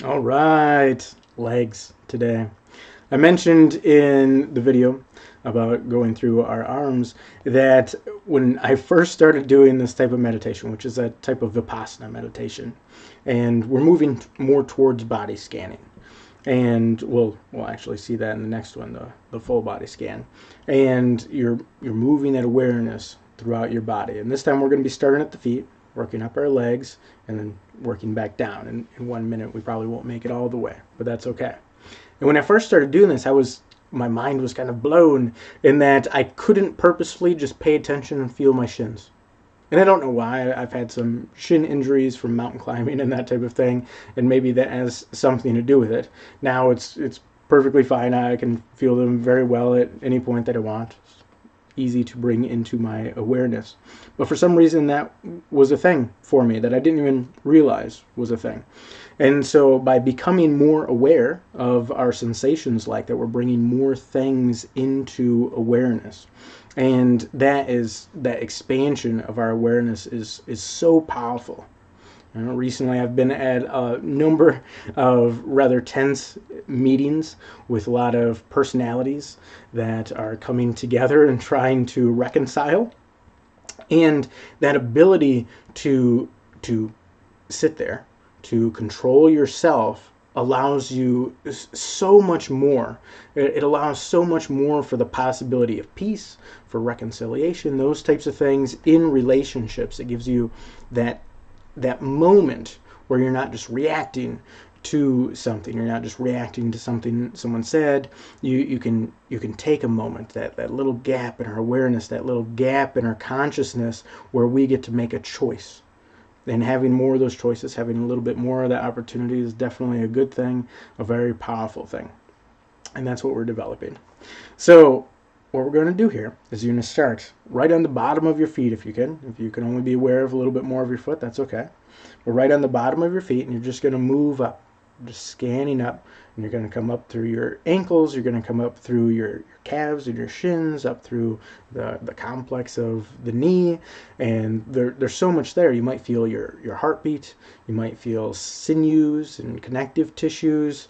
All right, legs today. I mentioned in the video about going through our arms that when I first started doing this type of meditation, which is a type of Vipassana meditation, and we're moving more towards body scanning. And we'll actually see that in the next one, the full body scan. And you're moving that awareness throughout your body. And this time we're going to be starting at the feet, working up our legs, and then working back down. And in 1 minute we probably won't make it all the way, but that's okay. And when I first started doing this, my mind was kind of blown in that I couldn't purposefully just pay attention and feel my shins. And I don't know why. I've had some shin injuries from mountain climbing and that type of thing, and maybe that has something to do with it. Now it's perfectly fine. I can feel them very well at any point that I want. It's easy to bring into my awareness. But for some reason, that was a thing for me that I didn't even realize was a thing. And so by becoming more aware of our sensations like that, we're bringing more things into awareness. And that expansion of our awareness is so powerful. Recently, I've been at a number of rather tense meetings with a lot of personalities that are coming together and trying to reconcile. And that ability to sit there, to control yourself, allows you so much more. It allows so much more for the possibility of peace, for reconciliation, those types of things in relationships. It gives you that that moment where you're not just reacting to something, you're not just reacting to something someone said. You can take a moment, that little gap in our awareness, that little gap in our consciousness, where we get to make a choice. And having more of those choices, having a little bit more of that opportunity, is definitely a good thing, a very powerful thing. And that's what we're developing. So what we're going to do here is you're going to start right on the bottom of your feet if you can. If you can only be aware of a little bit more of your foot, that's okay. But right on the bottom of your feet, and you're just going to move up, just scanning up, and you're going to come up through your ankles, you're going to come up through your calves and your shins, up through the complex of the knee, and there's so much there. You might feel your heartbeat, you might feel sinews and connective tissues,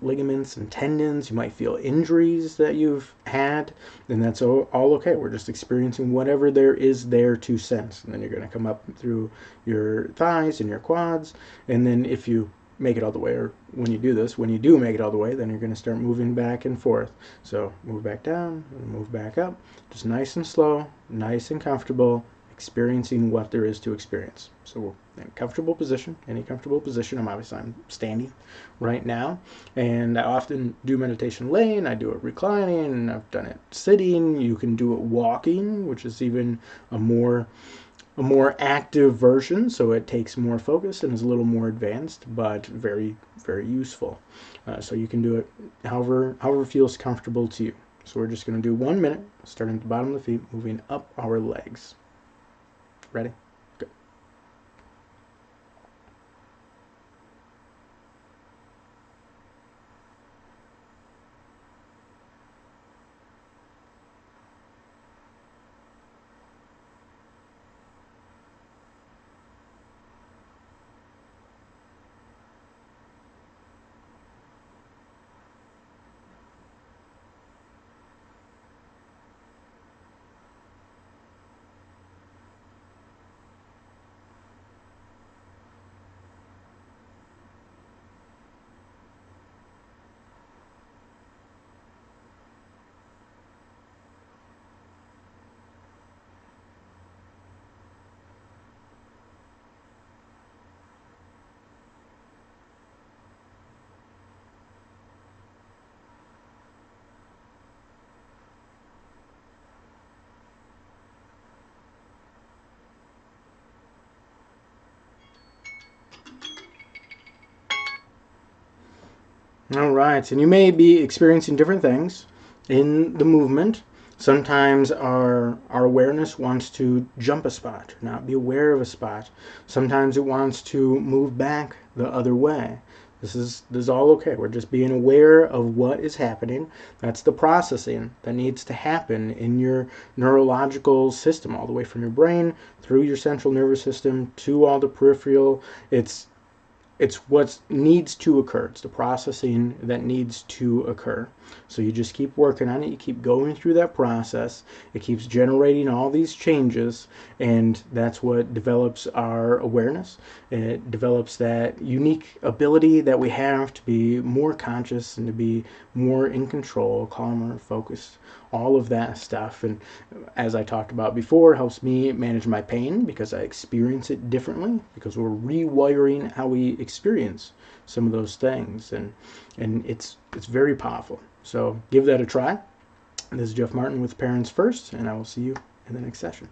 ligaments and tendons, you might feel injuries that you've had, and that's all okay. We're just experiencing whatever there is there to sense, and then you're going to come up through your thighs and your quads, and then if you make it all the way, or when you do this, when you do make it all the way, then you're going to start moving back and forth. So move back down and move back up, just nice and slow, nice and comfortable, experiencing what there is to experience. So we're in a comfortable position, any comfortable position. I'm standing right now, and I often do meditation laying, I do it reclining, I've done it sitting. You can do it walking, which is even a more active version, so it takes more focus and is a little more advanced, but very, very useful. So you can do it however feels comfortable to you. So we're just going to do 1 minute, starting at the bottom of the feet, moving up our legs. Ready? Go. All right, and you may be experiencing different things in the movement. Sometimes our awareness wants to jump a spot, not be aware of a spot. Sometimes it wants to move back the other way. This is all okay. We're just being aware of what is happening. That's the processing that needs to happen in your neurological system, all the way from your brain through your central nervous system to all the peripheral. It's it's what needs to occur. It's the processing that needs to occur. So you just keep working on it. You keep going through that process. It keeps generating all these changes, and that's what develops our awareness. It develops that unique ability that we have to be more conscious and to be more in control, calmer, focused, all of that stuff. And as I talked about before, helps me manage my pain because I experience it differently, because we're rewiring how we experience some of those things, and it's very powerful. So give that a try. This is Jeff Martin with Parents First, and I will see you in the next session.